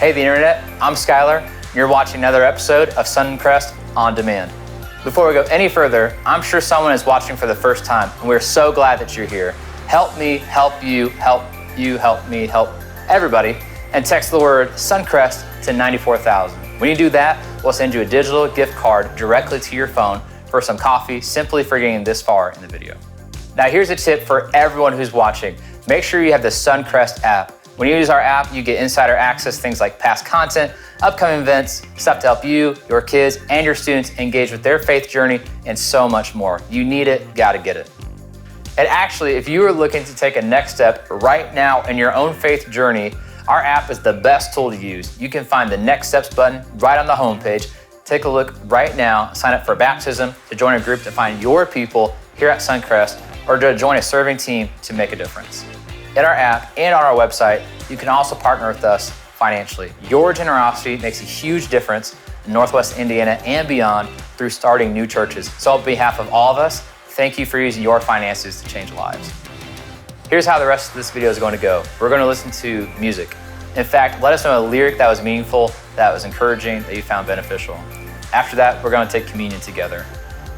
Hey, the internet, I'm Skylar, and you're watching another episode of Suncrest On Demand. Before we go any further, I'm sure someone is watching for the first time, and we're so glad that you're here. Help me, help you, help you, help me, help everybody, and text the word Suncrest to 94,000. When you do that, we'll send you a digital gift card directly to your phone for some coffee, simply for getting this far in the video. Now here's a tip for everyone who's watching. Make sure you have the Suncrest app. When you use our app, you get insider access, things like past content, upcoming events, stuff to help you, your kids, and your students engage with their faith journey, and so much more. You need it, gotta get it. And actually, if you are looking to take a next step right now in your own faith journey, our app is the best tool to use. You can find the Next Steps button right on the homepage. Take a look right now, sign up for baptism, to join a group to find your people here at Suncrest, or to join a serving team to make a difference. In our app and on our website, you can also partner with us financially. Your generosity makes a huge difference in Northwest Indiana and beyond through starting new churches. So on behalf of all of us, thank you for using your finances to change lives. Here's how the rest of this video is going to go. We're going to listen to music. In fact, let us know a lyric that was meaningful, that was encouraging, that you found beneficial. After that, we're going to take communion together.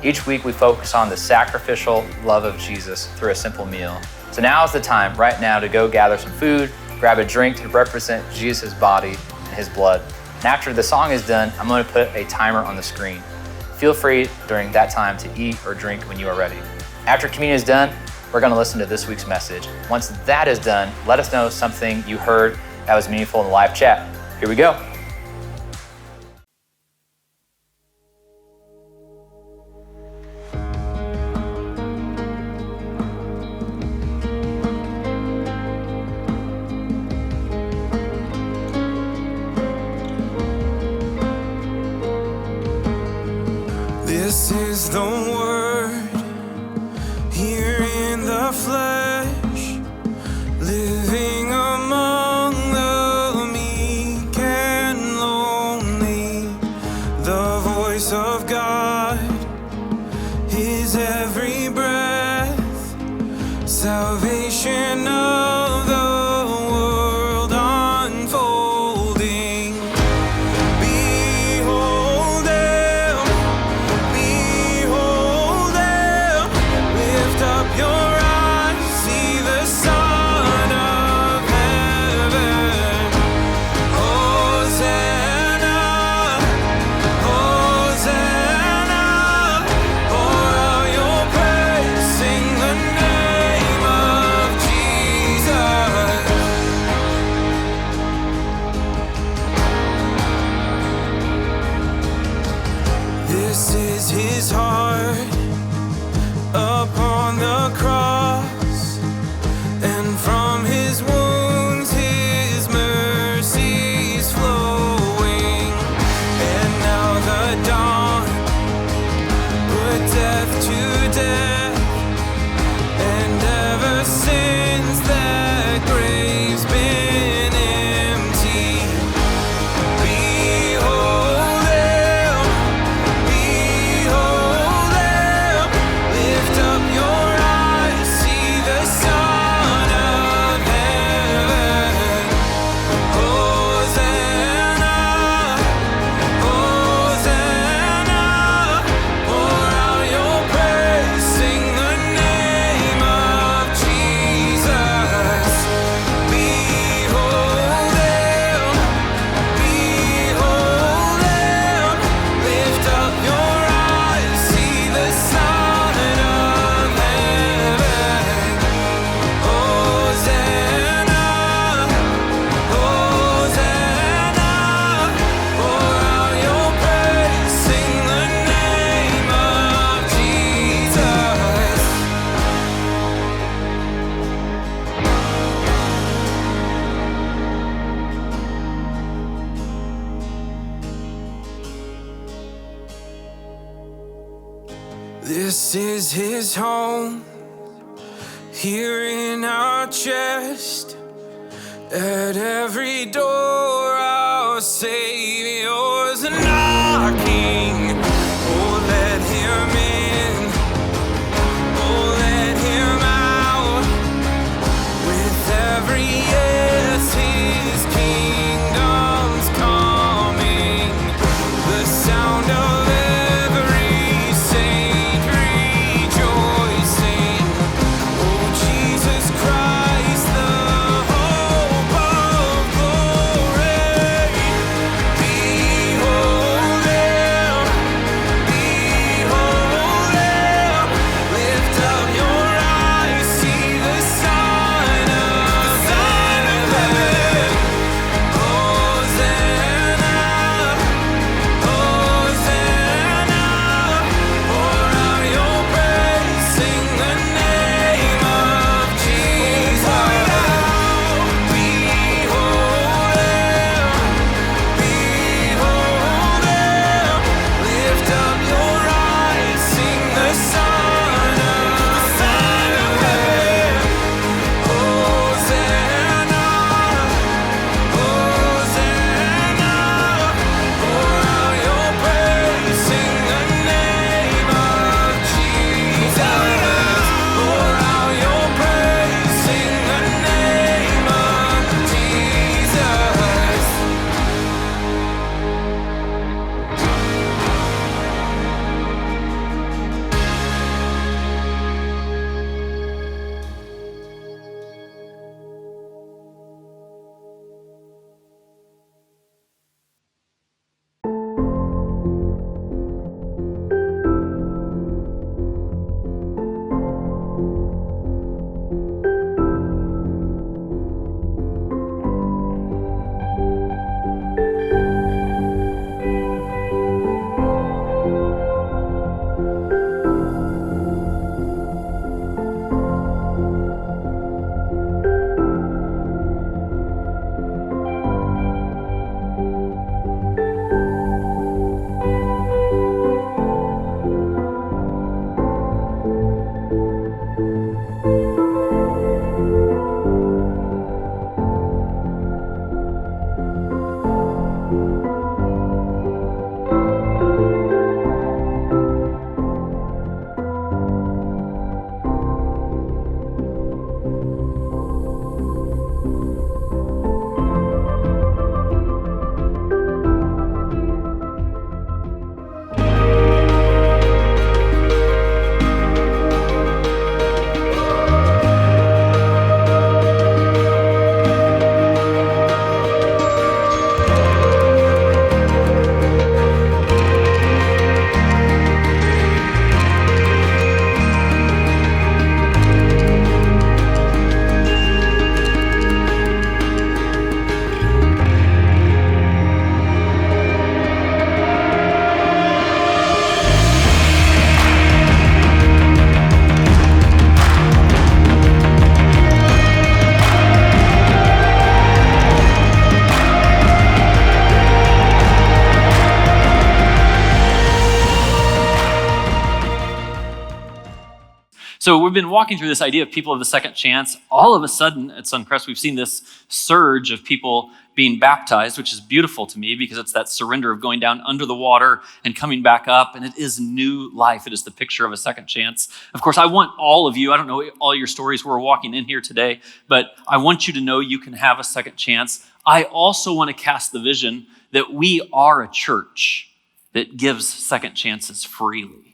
Each week we focus on the sacrificial love of Jesus through a simple meal. So now is the time, right now, to go gather some food, grab a drink to represent Jesus' body and his blood. And after the song is done, I'm going to put a timer on the screen. Feel free during that time to eat or drink when you are ready. After communion is done, we're going to listen to this week's message. Once that is done, let us know something you heard that was meaningful in the live chat. Here we go. This is the word here in the flesh, living among the meek and lonely. The voice of God is every breath, salvation of the world unfolding. Behold him, behold him, lift up your eyes, see the Son of Heaven. Hosanna, Hosanna, pour out your praise, sing the name of Jesus. This is his heart upon the cross, and from his wounds his mercies flowing. And now the dawn put death to death, and ever since that grave's been empty. Behold him, behold him, lift up your eyes, see the Son of Heaven. Hosanna, Hosanna, pour out your praise, sing the name of Jesus. Behold him, behold him, lift up your eyes, see the Son of Heaven. Hosanna, Hosanna, pour out your praise, sing the name of Jesus. This is his home, here in our chest. At every door, our Savior's knocking. Oh, let him in. Oh, let him out. With every yes, his kingdom So we've been walking through this idea of people of the second chance. All of a sudden at Suncrest, we've seen this surge of people being baptized, which is beautiful to me because it's that surrender of going down under the water and coming back up, and it is new life. It is the picture of a second chance. Of course, I want all of you, I don't know all your stories, we're walking in here today, but I want you to know you can have a second chance. I also want to cast the vision that we are a church that gives second chances freely.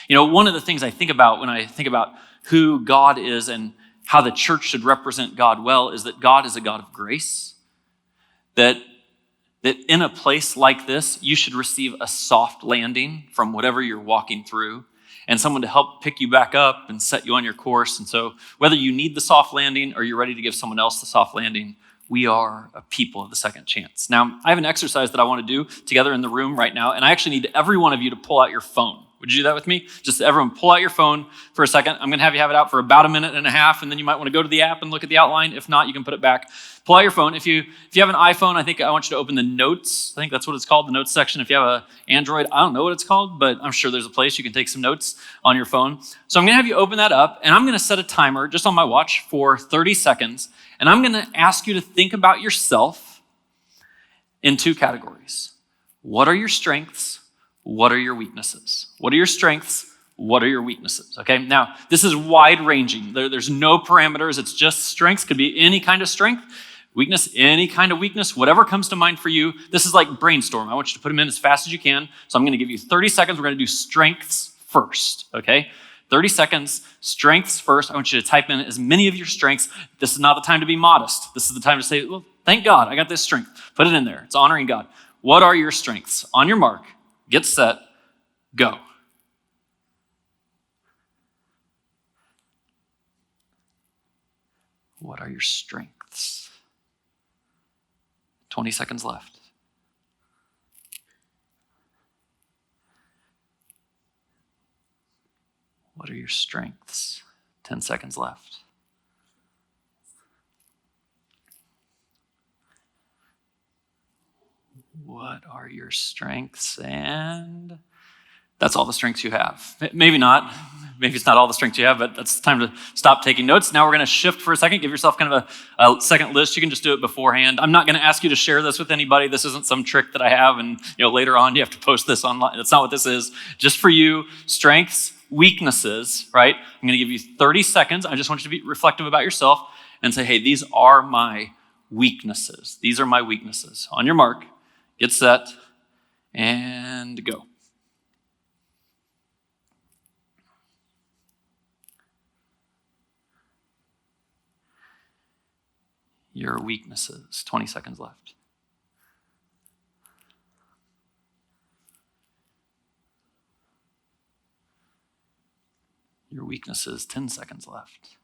You know, one of the things I think about when I think about who God is and how the church should represent God well is that God is a God of grace, that in a place like this, you should receive a soft landing from whatever you're walking through and someone to help pick you back up and set you on your course. And so whether you need the soft landing or you're ready to give someone else the soft landing, we are a people of the second chance. Now, I have an exercise that I want to do together in the room right now, and I actually need every one of you to pull out your phone. Would you do that with me? Just everyone pull out your phone for a second. I'm going to have you have it out for about a minute and a half, and then you might want to go to the app and look at the outline. If not, you can put it back. Pull out your phone. If you have an iPhone, I want you to open the notes. I think that's what it's called, the notes section. If you have an Android, I don't know what it's called, but I'm sure there's a place you can take some notes on your phone. So I'm going to have you open that up, and I'm going to set a timer just on my watch for 30 seconds, and I'm going to ask you to think about yourself in two categories. What are your strengths? What are your weaknesses? What are your strengths? What are your weaknesses? Okay, now this is wide ranging. There's no parameters. It's just strengths. Could be any kind of strength. Weakness, any kind of weakness, whatever comes to mind for you. This is like brainstorm. I want you to put them in as fast as you can. So I'm going to give you 30 seconds. We're going to do strengths first, okay? 30 seconds, strengths first. I want you to type in as many of your strengths. This is not the time to be modest. This is the time to say, well, thank God, I got this strength. Put it in there. It's honoring God. What are your strengths? On your mark, get set, go. What are your strengths? 20 seconds left. What are your strengths? 10 seconds left. What are your strengths? And that's all the strengths you have. Maybe not. Maybe it's not all the strengths you have, but that's the time to stop taking notes. Now we're going to shift for a second. Give yourself kind of a second list. You can just do it beforehand. I'm not going to ask you to share this with anybody. This isn't some trick that I have, and later on you have to post this online. That's not what this is. Just for you, strengths, weaknesses, right? I'm going to give you 30 seconds. I just want you to be reflective about yourself and say, hey, these are my weaknesses. These are my weaknesses. On your mark, get set, and go. Your weaknesses, 20 seconds left. Your weaknesses, 10 seconds left.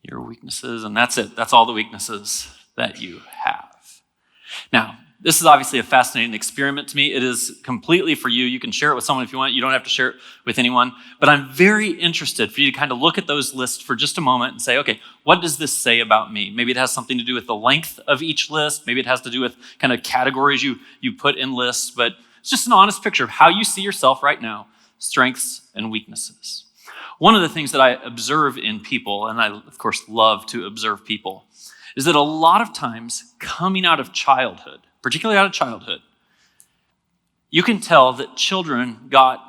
Your weaknesses, and that's it. That's all the weaknesses that you have. Now, this is obviously a fascinating experiment to me. It is completely for you. You can share it with someone if you want. You don't have to share it with anyone. But I'm very interested for you to kind of look at those lists for just a moment and say, okay, what does this say about me? Maybe it has something to do with the length of each list. Maybe it has to do with kind of categories you put in lists. But it's just an honest picture of how you see yourself right now, strengths and weaknesses. One of the things that I observe in people, and I, of course, love to observe people, is that a lot of times coming out of childhood, particularly out of childhood, you can tell that children got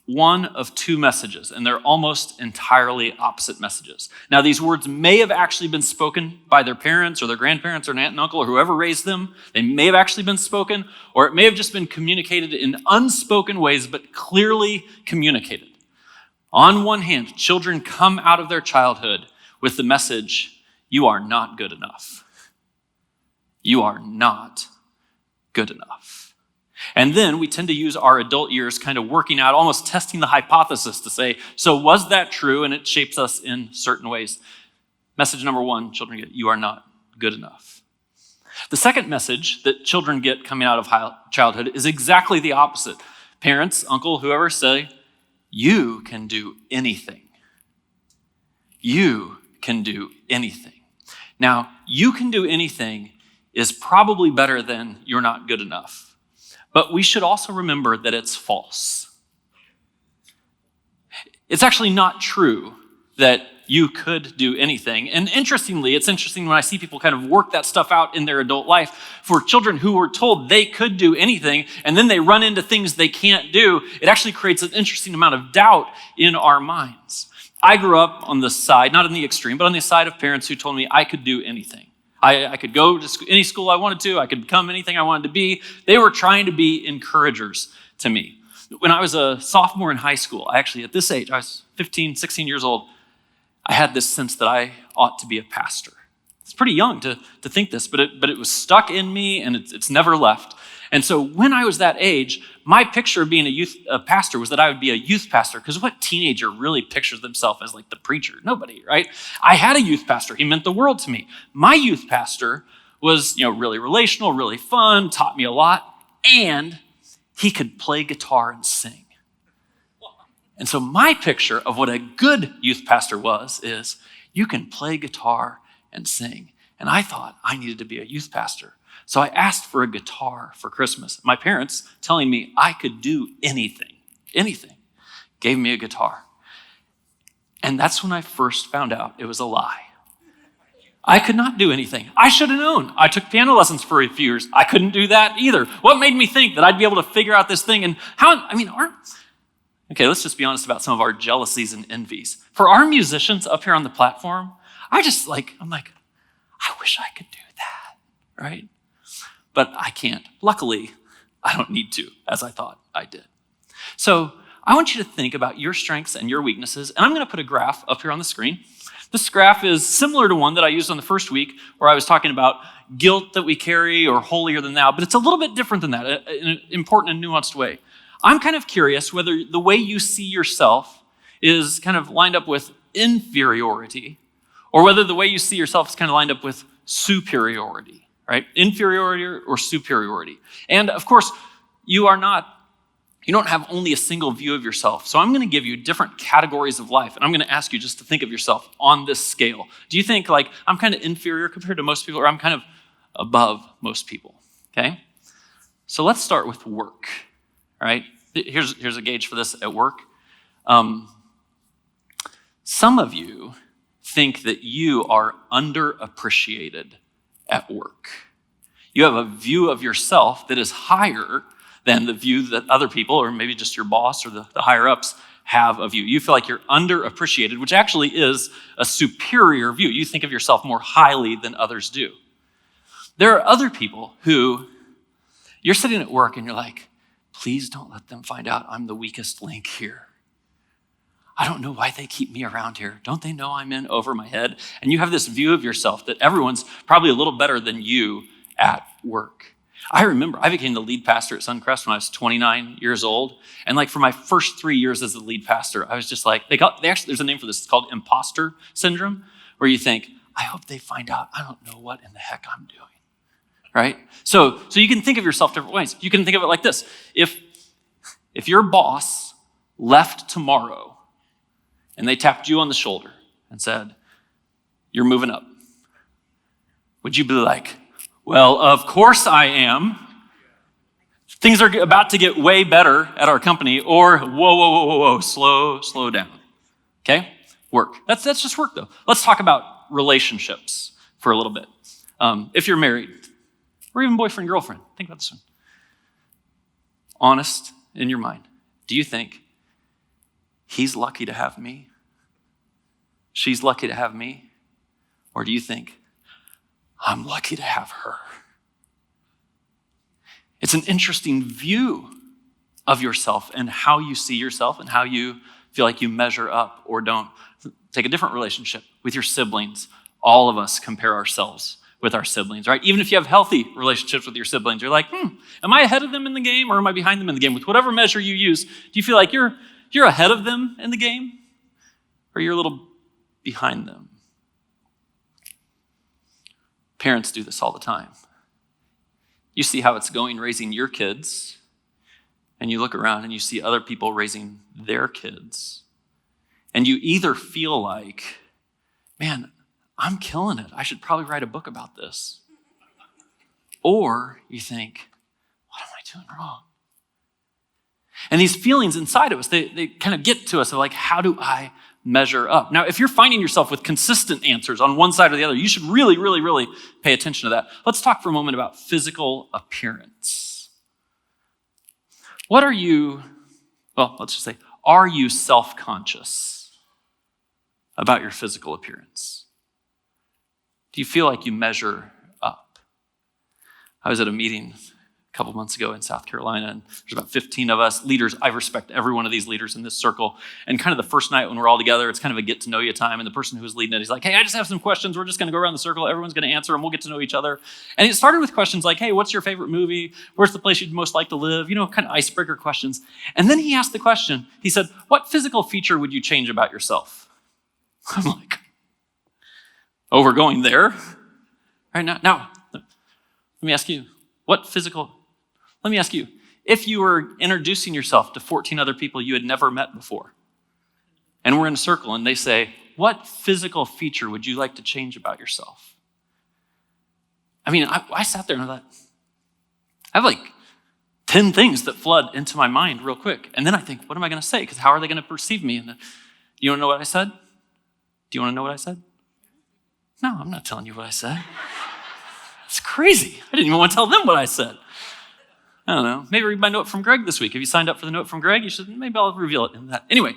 one of two messages, and they're almost entirely opposite messages. Now, these words may have actually been spoken by their parents or their grandparents or an aunt and uncle or whoever raised them. They may have actually been spoken, or it may have just been communicated in unspoken ways, but clearly communicated. On one hand, children come out of their childhood with the message, you are not good enough. You are not good enough. And then we tend to use our adult years kind of working out, almost testing the hypothesis to say, so was that true? And it shapes us in certain ways. Message number one, children get, you are not good enough. The second message that children get coming out of childhood is exactly the opposite. Parents, uncle, whoever say, you can do anything. You can do anything. Now, you can do anything is probably better than you're not good enough. But we should also remember that it's false. It's actually not true that you could do anything. And interestingly, it's interesting when I see people kind of work that stuff out in their adult life. For children who were told they could do anything, and then they run into things they can't do, it actually creates an interesting amount of doubt in our minds. I grew up on the side, not in the extreme, but on the side of parents who told me I could do anything. I could go to any school I wanted to. I could become anything I wanted to be. They were trying to be encouragers to me. When I was a sophomore in high school, at this age, I was 15, 16 years old, I had this sense that I ought to be a pastor. It's pretty young to think this, but it was stuck in me, and it's never left. And so when I was that age, my picture of being a pastor was that I would be a youth pastor, because what teenager really pictures themselves as like the preacher? Nobody, right? I had a youth pastor. He meant the world to me. My youth pastor was, really relational, really fun, taught me a lot, and he could play guitar and sing. And so my picture of what a good youth pastor is you can play guitar and sing. And I thought I needed to be a youth pastor. So I asked for a guitar for Christmas. My parents, telling me I could do anything, gave me a guitar. And that's when I first found out it was a lie. I could not do anything. I should have known. I took piano lessons for a few years. I couldn't do that either. What made me think that I'd be able to figure out this thing? And okay, let's just be honest about some of our jealousies and envies. For our musicians up here on the platform, I'm like, I wish I could do that, right? But I can't. Luckily, I don't need to, as I thought I did. So I want you to think about your strengths and your weaknesses, and I'm going to put a graph up here on the screen. This graph is similar to one that I used on the first week, where I was talking about guilt that we carry or holier than thou, but it's a little bit different than that, in an important and nuanced way. I'm kind of curious whether the way you see yourself is kind of lined up with inferiority, or whether the way you see yourself is kind of lined up with superiority, right? Inferiority or superiority. And of course, you don't have only a single view of yourself. So I'm going to give you different categories of life, and I'm going to ask you just to think of yourself on this scale. Do you think like I'm kind of inferior compared to most people, or I'm kind of above most people? Okay? So let's start with work. All right? Here's a gauge for this at work. Some of you think that you are underappreciated at work. You have a view of yourself that is higher than the view that other people, or maybe just your boss or the higher ups, have of you. You feel like you're underappreciated, which actually is a superior view. You think of yourself more highly than others do. There are other people who you're sitting at work and you're like, please don't let them find out I'm the weakest link here. I don't know why they keep me around here. Don't they know I'm in over my head? And you have this view of yourself that everyone's probably a little better than you at work. I remember I became the lead pastor at Suncrest when I was 29 years old. And like for my first 3 years as the lead pastor, I was just like, there's a name for this. It's called imposter syndrome, where you think, I hope they find out I don't know what in the heck I'm doing, right? So you can think of yourself different ways. You can think of it like this. If your boss left tomorrow and they tapped you on the shoulder and said, you're moving up, would you be like, well, of course I am. Things are about to get way better at our company, or whoa, slow down. Okay? Work. That's just work though. Let's talk about relationships for a little bit. If you're married, or even boyfriend, girlfriend, think about this one. Honest in your mind. Do you think he's lucky to have me? She's lucky to have me? Or do you think, I'm lucky to have her? It's an interesting view of yourself and how you see yourself and how you feel like you measure up or don't. Take a different relationship with your siblings. All of us compare ourselves with our siblings, right? Even if you have healthy relationships with your siblings, you're like, am I ahead of them in the game or am I behind them in the game? With whatever measure you use, do you feel like you're ahead of them in the game or you're a little behind them? Parents do this all the time. You see how it's going raising your kids, and you look around and you see other people raising their kids. And you either feel like, man, I'm killing it. I should probably write a book about this. Or you think, what am I doing wrong? And these feelings inside of us, they kind of get to us of like, how do I measure up? Now, if you're finding yourself with consistent answers on one side or the other, you should really, really, really pay attention to that. Let's talk for a moment about physical appearance. What are you, well, let's just say, are you self-conscious about your physical appearance? Do you feel like you measure up? I was at a meeting a couple months ago in South Carolina, and there's about 15 of us leaders. I respect every one of these leaders in this circle. And kind of the first night when we're all together, it's kind of a get to know you time. And the person who was leading it, he's like, hey, I just have some questions. We're just going to go around the circle. Everyone's going to answer and we'll get to know each other. And it started with questions like, hey, what's your favorite movie? Where's the place you'd most like to live? You know, kind of icebreaker questions. And then he asked the question, he said, what physical feature would you change about yourself? I'm like, oh, we're going there? All right, now, let me ask you, let me ask you, if you were introducing yourself to 14 other people you had never met before, and we're in a circle and they say, what physical feature would you like to change about yourself? I mean, I sat there and I thought, I have like 10 things that flood into my mind real quick. And then I think, what am I going to say? Because how are they going to perceive me? And you want to know what I said? Do you want to know what I said? No, I'm not telling you what I said. It's crazy. I didn't even want to tell them what I said. I don't know. Maybe read my note from Greg this week. If you signed up for the note from Greg, maybe I'll reveal it in that. Anyway,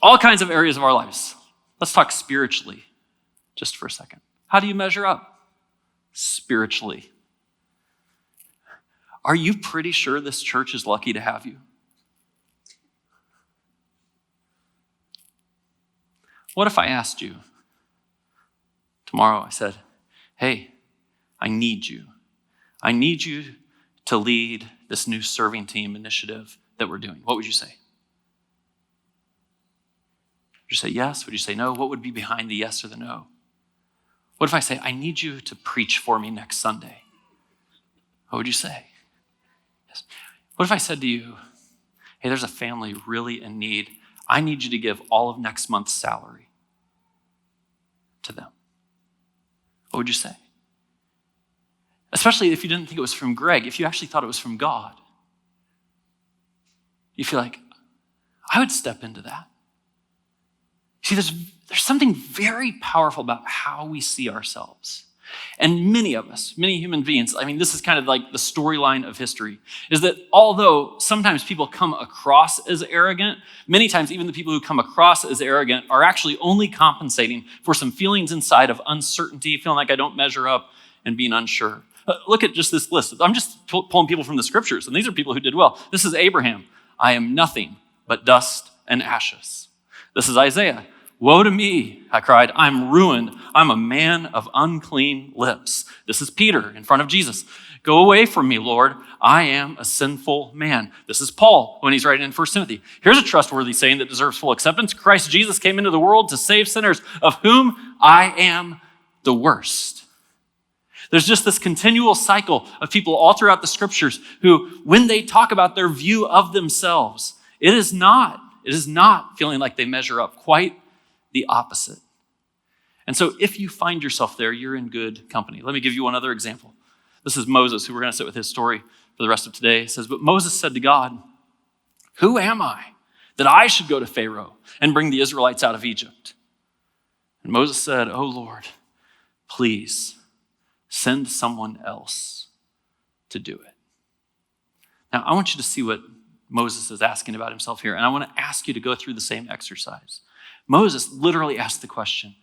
all kinds of areas of our lives. Let's talk spiritually just for a second. How do you measure up spiritually? Are you pretty sure this church is lucky to have you? What if I asked you tomorrow, I said, hey, I need you. I need you to lead this new serving team initiative that we're doing. What would you say? Would you say yes? Would you say no? What would be behind the yes or the no? What if I say, I need you to preach for me next Sunday? What would you say? Yes. What if I said to you, hey, there's a family really in need. I need you to give all of next month's salary to them? What would you say? Especially if you didn't think it was from Greg, if you actually thought it was from God. You feel like, I would step into that. See, there's something very powerful about how we see ourselves. And many of us, many human beings, I mean, this is kind of like the storyline of history, is that although sometimes people come across as arrogant, many times even the people who come across as arrogant are actually only compensating for some feelings inside of uncertainty, feeling like I don't measure up and being unsure. Look at just this list. I'm just pulling people from the scriptures, and these are people who did well. This is Abraham. I am nothing but dust and ashes. This is Isaiah. Woe to me, I cried. I'm ruined. I'm a man of unclean lips. This is Peter in front of Jesus. Go away from me, Lord. I am a sinful man. This is Paul when he's writing in 1 Timothy. Here's a trustworthy saying that deserves full acceptance. Christ Jesus came into the world to save sinners, of whom I am the worst. There's just this continual cycle of people all throughout the scriptures who, when they talk about their view of themselves, it is not feeling like they measure up. Quite the opposite. And so if you find yourself there, you're in good company. Let me give you one other example. This is Moses, who we're going to sit with his story for the rest of today. It says, but Moses said to God, who am I that I should go to Pharaoh and bring the Israelites out of Egypt? And Moses said, oh Lord, please send someone else to do it. Now, I want you to see what Moses is asking about himself here, and I want to ask you to go through the same exercise. Moses literally asked the question,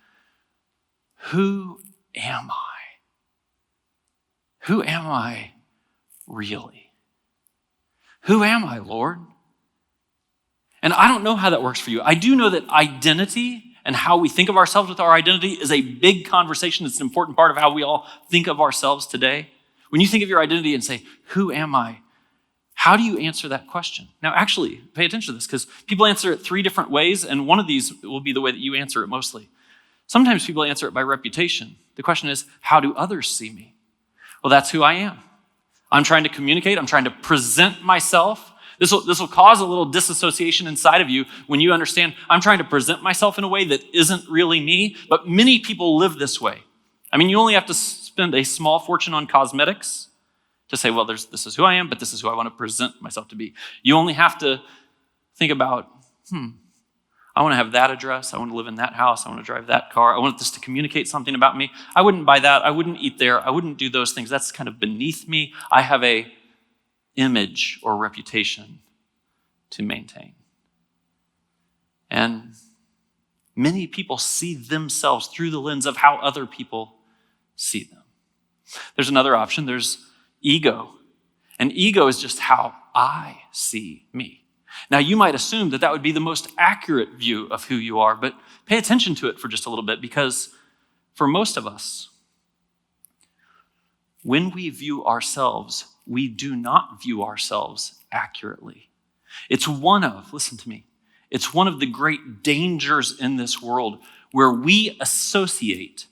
who am I? Who am I really? Who am I, Lord? And I don't know how that works for you. I do know that identity and how we think of ourselves with our identity is a big conversation. It's an important part of how we all think of ourselves today. When you think of your identity and say, who am I? How do you answer that question? Now, actually, pay attention to this, because people answer it 3 different ways, and one of these will be the way that you answer it mostly. Sometimes people answer it by reputation. The question is, how do others see me? Well, that's who I am. I'm trying to communicate. I'm trying to present myself. This will cause a little disassociation inside of you when you understand I'm trying to present myself in a way that isn't really me, but many people live this way. I mean, you only have to spend spend a small fortune on cosmetics to say, well, this is who I am, but this is who I want to present myself to be. You only have to think about, I want to have that address. I want to live in that house. I want to drive that car. I want this to communicate something about me. I wouldn't buy that. I wouldn't eat there. I wouldn't do those things. That's kind of beneath me. I have a image or reputation to maintain. And many people see themselves through the lens of how other people see them. There's another option. There's ego. And ego is just how I see me. Now, you might assume that would be the most accurate view of who you are, but pay attention to it for just a little bit, because for most of us, when we view ourselves, we do not view ourselves accurately. Listen to me, it's one of the great dangers in this world where we associate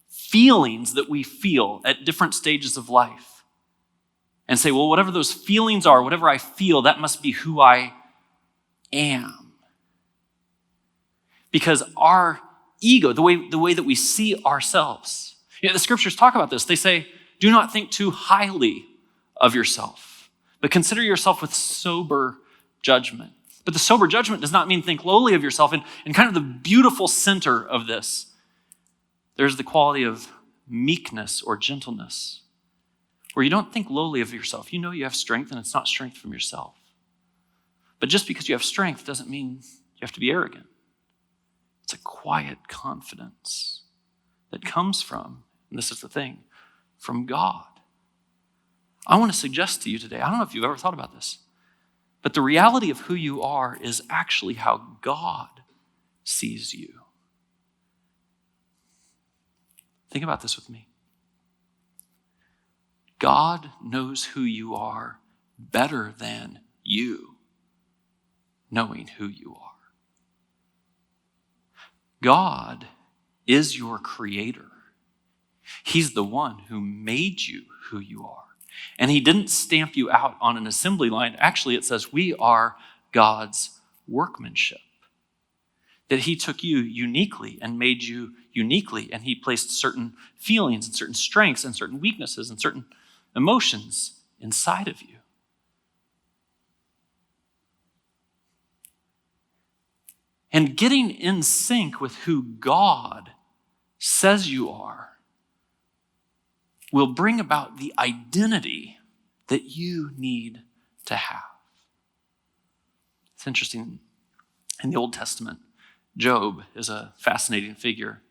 feelings that we feel at different stages of life and say, well, whatever those feelings are, whatever I feel, that must be who I am. Because our ego, the way that we see ourselves, the scriptures talk about this. They say, do not think too highly of yourself, but consider yourself with sober judgment. But the sober judgment does not mean think lowly of yourself. And kind of the beautiful center of this, there's the quality of meekness or gentleness, where you don't think lowly of yourself. You know you have strength, and it's not strength from yourself. But just because you have strength doesn't mean you have to be arrogant. It's a quiet confidence that comes from, and this is the thing, from God. I want to suggest to you today, I don't know if you've ever thought about this, but the reality of who you are is actually how God sees you. Think about this with me. God knows who you are better than you knowing who you are. God is your creator. He's the one who made you who you are. And he didn't stamp you out on an assembly line. Actually, it says we are God's workmanship. That he took you uniquely and made you uniquely, and he placed certain feelings and certain strengths and certain weaknesses and certain emotions inside of you. And getting in sync with who God says you are will bring about the identity that you need to have. It's interesting. In the Old Testament, Job is a fascinating figure.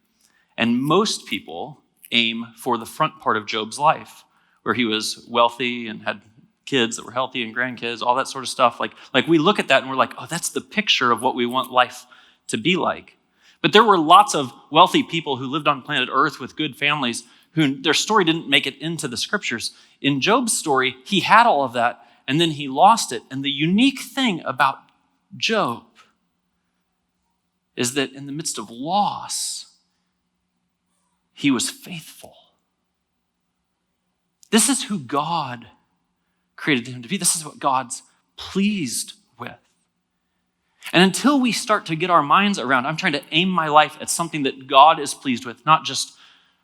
And most people aim for the front part of Job's life, where he was wealthy and had kids that were healthy and grandkids, all that sort of stuff. Like we look at that and we're like, oh, that's the picture of what we want life to be like. But there were lots of wealthy people who lived on planet Earth with good families who their story didn't make it into the scriptures. In Job's story, he had all of that, and then he lost it. And the unique thing about Job is that in the midst of loss, he was faithful. This is who God created him to be. This is what God's pleased with. And until we start to get our minds around, I'm trying to aim my life at something that God is pleased with, not just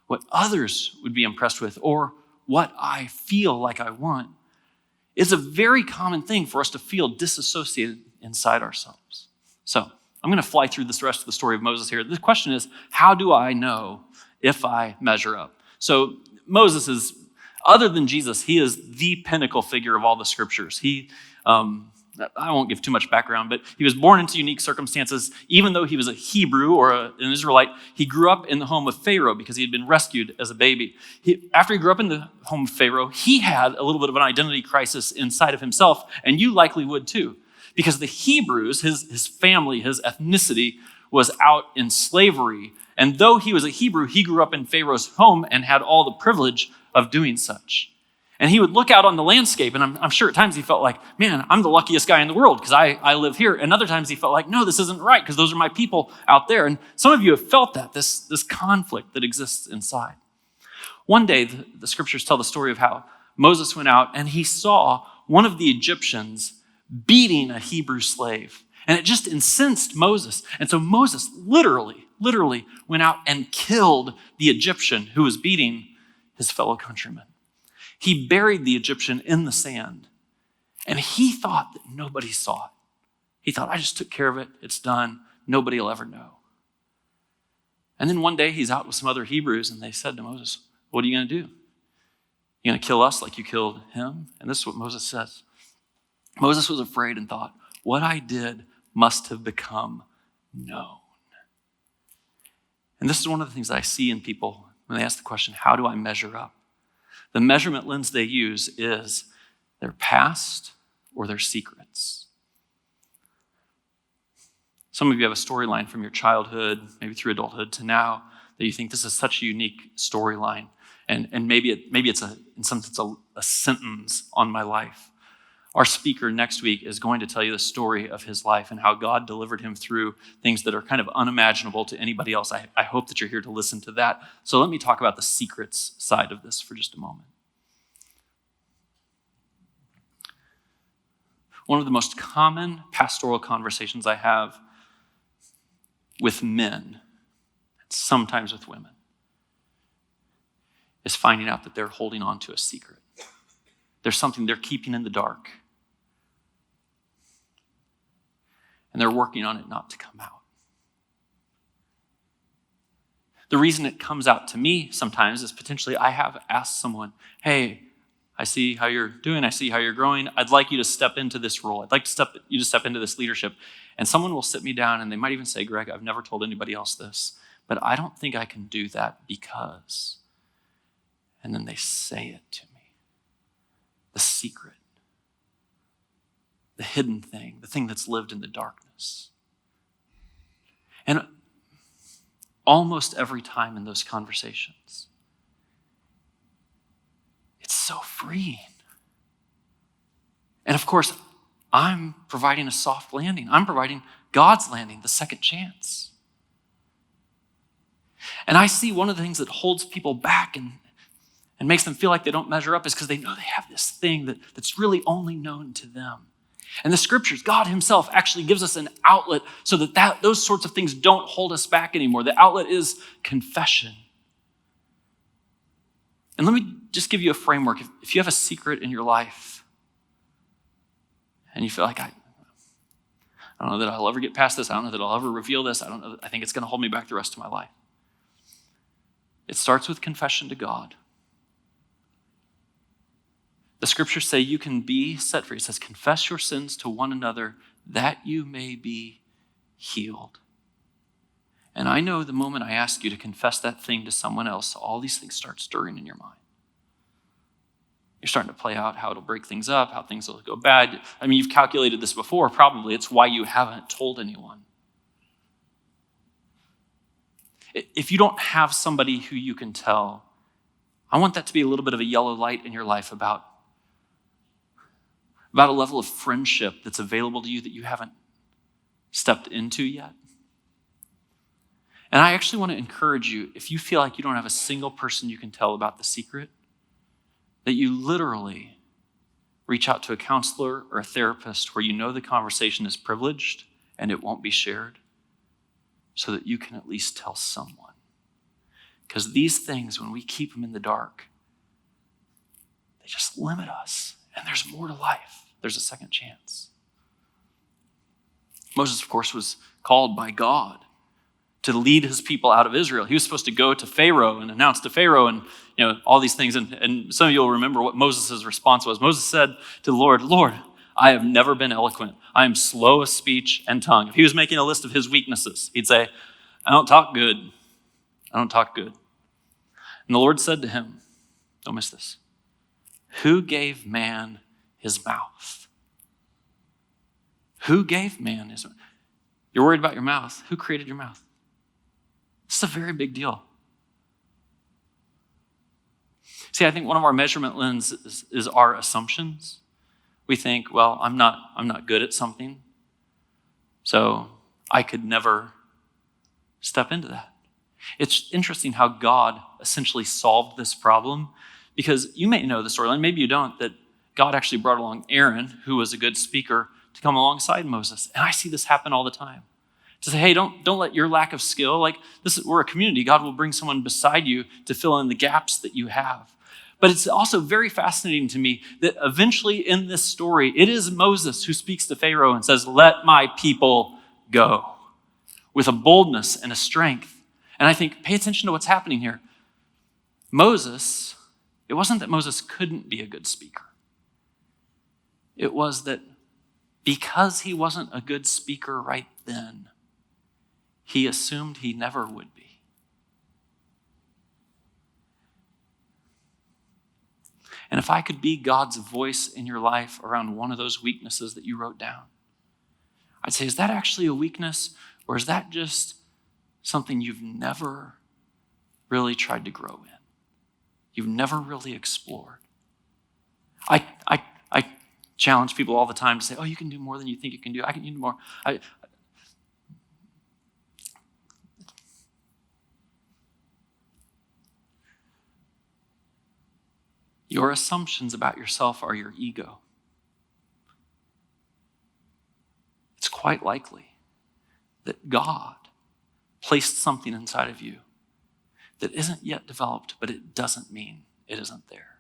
what others would be impressed with or what I feel like I want, it's a very common thing for us to feel disassociated inside ourselves. So I'm going to fly through this rest of the story of Moses here. The question is, how do I know if I measure up? So Moses is, other than Jesus, he is the pinnacle figure of all the scriptures. I won't give too much background, but he was born into unique circumstances. Even though he was a Hebrew or an Israelite, he grew up in the home of Pharaoh because he had been rescued as a baby. After he grew up in the home of Pharaoh, he had a little bit of an identity crisis inside of himself, and you likely would too. Because the Hebrews, his family, his ethnicity, was out in slavery. And though he was a Hebrew, he grew up in Pharaoh's home and had all the privilege of doing such. And he would look out on the landscape, and I'm sure at times he felt like, man, I'm the luckiest guy in the world because I live here. And other times he felt like, no, this isn't right because those are my people out there. And some of you have felt that, this conflict that exists inside. One day, the scriptures tell the story of how Moses went out and he saw one of the Egyptians beating a Hebrew slave. And it just incensed Moses. And so Moses literally went out and killed the Egyptian who was beating his fellow countrymen. He buried the Egyptian in the sand, and he thought that nobody saw it. He thought, I just took care of it. It's done. Nobody will ever know. And then one day he's out with some other Hebrews, and they said to Moses, what are you going to do? You going to kill us like you killed him? And this is what Moses says. Moses was afraid and thought, what I did must have become known. And this is one of the things that I see in people when they ask the question, how do I measure up? The measurement lens they use is their past or their secrets. Some of you have a storyline from your childhood, maybe through adulthood to now, that you think this is such a unique storyline. And maybe it's in some sense a sentence on my life. Our speaker next week is going to tell you the story of his life and how God delivered him through things that are kind of unimaginable to anybody else. I hope that you're here to listen to that. So let me talk about the secrets side of this for just a moment. One of the most common pastoral conversations I have with men, sometimes with women, is finding out that they're holding on to a secret. There's something they're keeping in the dark. And they're working on it not to come out. The reason it comes out to me sometimes is potentially I have asked someone, hey, I see how you're doing. I see how you're growing. I'd like you to step into this role. I'd like you to step into this leadership. And someone will sit me down and they might even say, Greg, I've never told anybody else this, but I don't think I can do that because. And then they say it to me. The secret. The hidden thing. The thing that's lived in the darkness. And almost every time in those conversations, it's so freeing. And of course, I'm providing a soft landing. I'm providing God's landing, the second chance. And I see one of the things that holds people back and makes them feel like they don't measure up is because they know they have this thing that's really only known to them. And the scriptures, God himself actually gives us an outlet so that those sorts of things don't hold us back anymore. The outlet is confession. And let me just give you a framework. If you have a secret in your life and you feel like, I don't know that I'll ever get past this. I don't know that I'll ever reveal this. I think it's going to hold me back the rest of my life. It starts with confession to God. The scriptures say you can be set free. It says, confess your sins to one another that you may be healed. And I know the moment I ask you to confess that thing to someone else, all these things start stirring in your mind. You're starting to play out how it'll break things up, how things will go bad. I mean, you've calculated this before, probably. It's why you haven't told anyone. If you don't have somebody who you can tell, I want that to be a little bit of a yellow light in your life about a level of friendship that's available to you that you haven't stepped into yet. And I actually want to encourage you, if you feel like you don't have a single person you can tell about the secret, that you literally reach out to a counselor or a therapist where you know the conversation is privileged and it won't be shared, so that you can at least tell someone. Because these things, when we keep them in the dark, they just limit us. And there's more to life. There's a second chance. Moses, of course, was called by God to lead his people out of Israel. He was supposed to go to Pharaoh and announce to Pharaoh and all these things. And some of you will remember what Moses' response was. Moses said to the Lord, Lord, I have never been eloquent. I am slow of speech and tongue. If he was making a list of his weaknesses, he'd say, I don't talk good. I don't talk good. And the Lord said to him, don't miss this, who gave man his mouth? Who gave man his mouth? You're worried about your mouth. Who created your mouth? It's a very big deal. See, I think one of our measurement lenses is our assumptions. We think, well, I'm not good at something, so I could never step into that. It's interesting how God essentially solved this problem, because you may know the storyline, maybe you don't, that God actually brought along Aaron, who was a good speaker, to come alongside Moses. And I see this happen all the time. To say, hey, don't let your lack of skill, like we're a community. God will bring someone beside you to fill in the gaps that you have. But it's also very fascinating to me that eventually in this story, it is Moses who speaks to Pharaoh and says, let my people go, with a boldness and a strength. And I think, pay attention to what's happening here. Moses, it wasn't that Moses couldn't be a good speaker. It was that because he wasn't a good speaker right then, he assumed he never would be. And if I could be God's voice in your life around one of those weaknesses that you wrote down, I'd say, is that actually a weakness, or is that just something you've never really tried to grow in? You've never really explored. I challenge people all the time to say, oh, you can do more than you think you can do. I can do more. Your assumptions about yourself are your ego. It's quite likely that God placed something inside of you that isn't yet developed, but it doesn't mean it isn't there.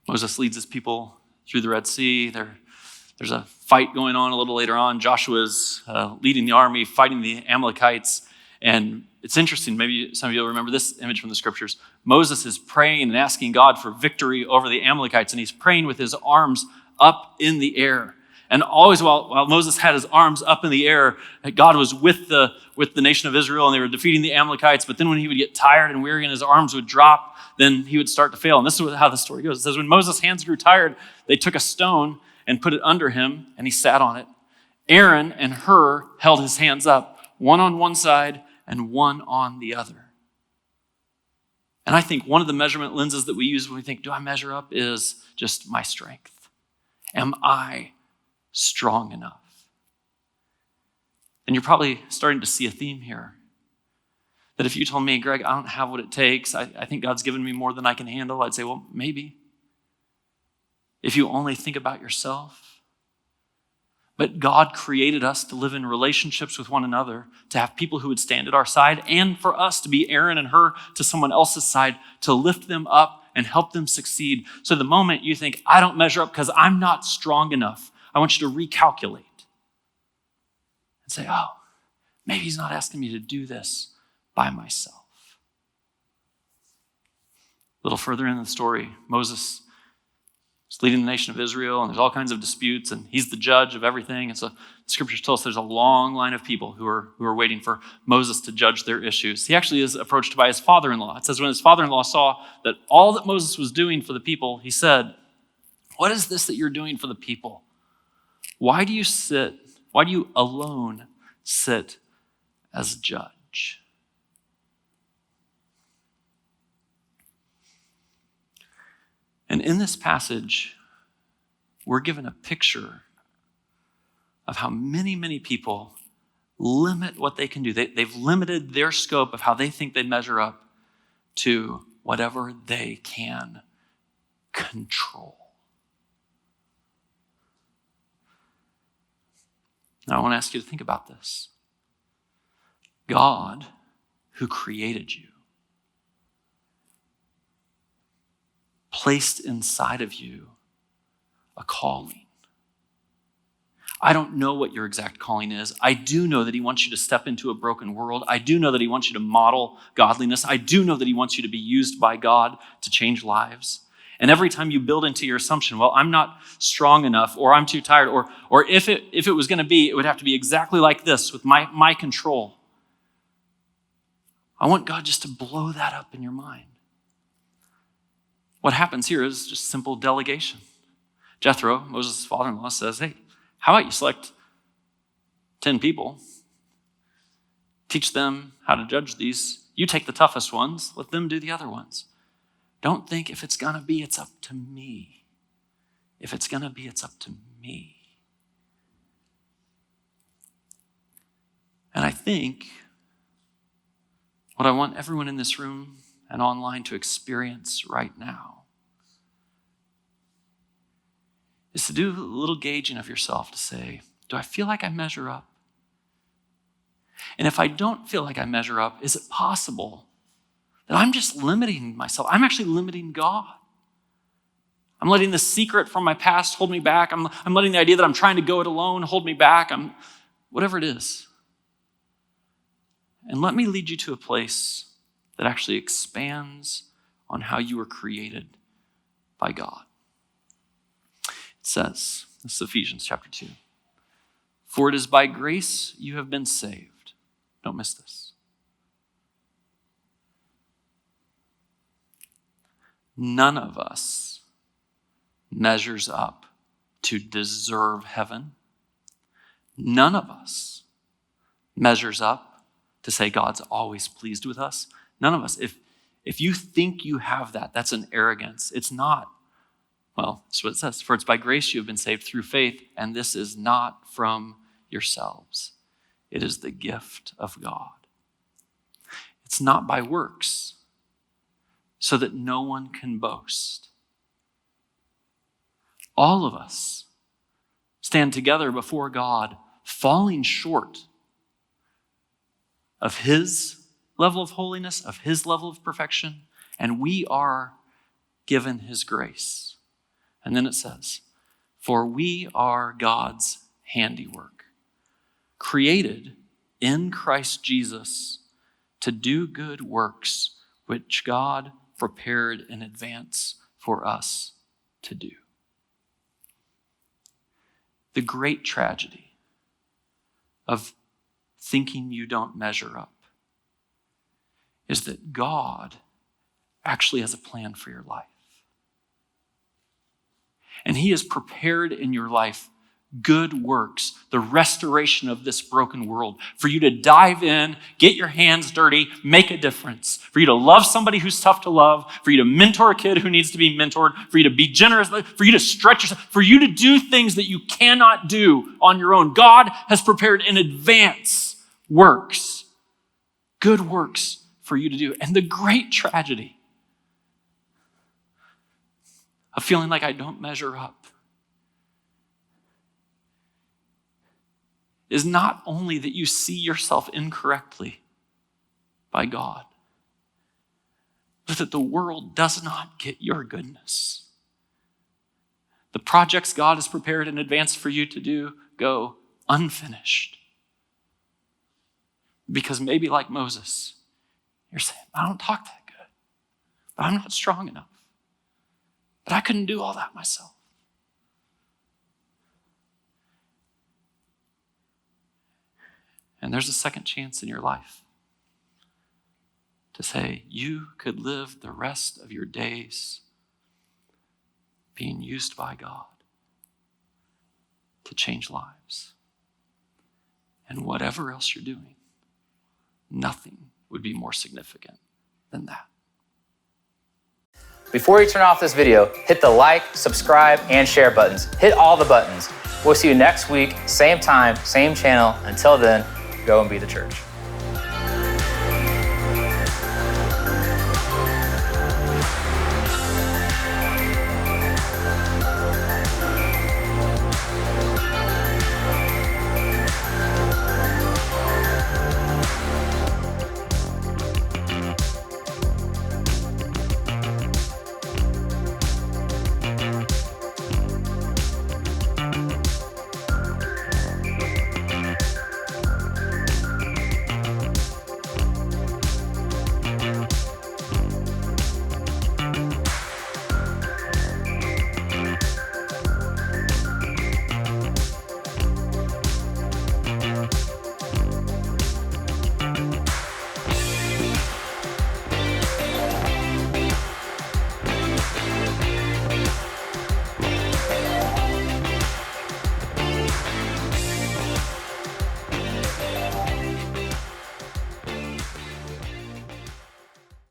Moses leads his people through the Red Sea. There's a fight going on a little later on. Joshua's leading the army, fighting the Amalekites. And it's interesting, maybe some of you will remember this image from the scriptures. Moses is praying and asking God for victory over the Amalekites, and he's praying with his arms up in the air. And always while Moses had his arms up in the air, God was with the nation of Israel, and they were defeating the Amalekites. But then when he would get tired and weary and his arms would drop, then he would start to fail. And this is how the story goes. It says, when Moses' hands grew tired, they took a stone and put it under him, and he sat on it. Aaron and Hur held his hands up, one on one side and one on the other. And I think one of the measurement lenses that we use when we think, do I measure up, is just my strength. Am I strong enough? And you're probably starting to see a theme here. That if you told me, Greg, I don't have what it takes, I think God's given me more than I can handle, I'd say, well, maybe. If you only think about yourself. But God created us to live in relationships with one another, to have people who would stand at our side, and for us to be Aaron and Hur to someone else's side, to lift them up and help them succeed. So the moment you think, I don't measure up because I'm not strong enough, I want you to recalculate and say, oh, maybe he's not asking me to do this by myself. A little further in the story, Moses is leading the nation of Israel, and there's all kinds of disputes, and he's the judge of everything. And so the scriptures tell us there's a long line of people who are waiting for Moses to judge their issues. He actually is approached by his father-in-law. It says when his father-in-law saw that all that Moses was doing for the people, he said, what is this that you're doing for the people? Why do you alone sit as judge? And in this passage, we're given a picture of how many, many people limit what they can do. They've limited their scope of how they think they measure up to whatever they can control. Now, I want to ask you to think about this. God, who created you, placed inside of you a calling. I don't know what your exact calling is. I do know that he wants you to step into a broken world. I do know that he wants you to model godliness. I do know that he wants you to be used by God to change lives. And every time you build into your assumption, well, I'm not strong enough, or I'm too tired, or if it was going to be, it would have to be exactly like this with my control. I want God just to blow that up in your mind. What happens here is just simple delegation. Jethro, Moses' father-in-law, says, hey, how about you select 10 people, teach them how to judge these. You take the toughest ones, let them do the other ones. Don't think if it's going to be, it's up to me. If it's going to be, it's up to me. And I think what I want everyone in this room and online to experience right now is to do a little gauging of yourself to say, Do I feel like I measure up? And if I don't feel like I measure up, is it possible that I'm just limiting myself? I'm actually limiting God. I'm letting the secret from my past hold me back. I'm letting the idea that I'm trying to go it alone hold me back. Whatever it is. And let me lead you to a place that actually expands on how you were created by God. It says, this is Ephesians chapter 2. For it is by grace you have been saved. Don't miss this. None of us measures up to deserve heaven. None of us measures up to say God's always pleased with us. None of us. If you think you have that, that's an arrogance. It's not. Well, that's what it says. For it's by grace you have been saved through faith, and this is not from yourselves. It is the gift of God. It's not by works, so that no one can boast. All of us stand together before God, falling short of his level of holiness, of his level of perfection, and we are given his grace. And then it says, for we are God's handiwork, created in Christ Jesus to do good works which God prepared in advance for us to do. The great tragedy of thinking you don't measure up is that God actually has a plan for your life. And he has prepared in your life good works, the restoration of this broken world, for you to dive in, get your hands dirty, make a difference, for you to love somebody who's tough to love, for you to mentor a kid who needs to be mentored, for you to be generous, for you to stretch yourself, for you to do things that you cannot do on your own. God has prepared in advance works, good works for you to do. And the great tragedy of feeling like I don't measure up is not only that you see yourself incorrectly by God, but that the world does not get your goodness. The projects God has prepared in advance for you to do go unfinished. Because maybe like Moses, you're saying, I don't talk that good, but I'm not strong enough. But I couldn't do all that myself. And there's a second chance in your life to say you could live the rest of your days being used by God to change lives. And whatever else you're doing, nothing would be more significant than that. Before you turn off this video, hit the like, subscribe, and share buttons. Hit all the buttons. We'll see you next week, same time, same channel. Until then, go and be the church.